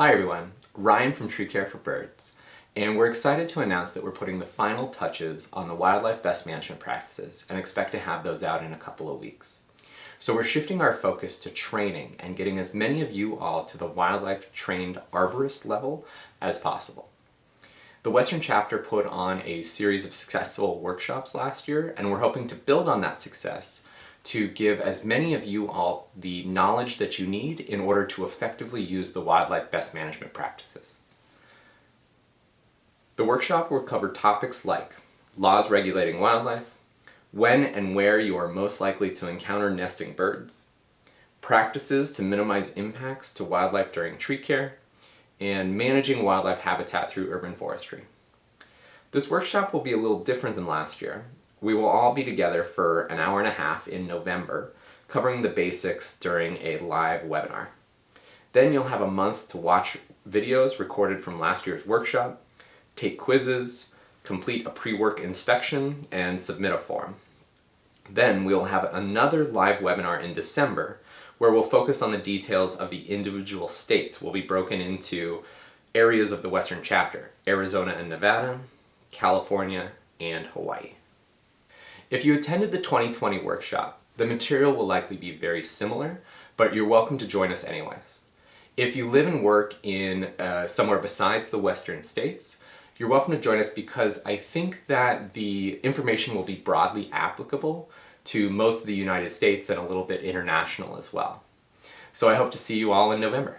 Hi everyone, Ryan from Tree Care for Birds, and we're excited to announce that we're putting the final touches on the wildlife best management practices and expect to have those out in a couple of weeks. So we're shifting our focus to training and getting as many of you all to the wildlife trained arborist level as possible. The Western chapter put on a series of successful workshops last year, and we're hoping to build on that success to give as many of you all the knowledge that you need in order to effectively use the wildlife best management practices. The workshop will cover topics like laws regulating wildlife, when and where you are most likely to encounter nesting birds, practices to minimize impacts to wildlife during tree care, and managing wildlife habitat through urban forestry. This workshop will be a little different than last year. We will all be together for an hour and a half in November, covering the basics during a live webinar. Then you'll have a month to watch videos recorded from last year's workshop, take quizzes, complete a pre-work inspection, and submit a form. Then we'll have another live webinar in December where we'll focus on the details of the individual states. We'll be broken into areas of the Western chapter: Arizona and Nevada, California, and Hawaii. If you attended the 2020 workshop, the material will likely be very similar, but you're welcome to join us anyways. If you live and work in somewhere besides the Western states, you're welcome to join us because I think that the information will be broadly applicable to most of the United States and a little bit international as well. So I hope to see you all in November.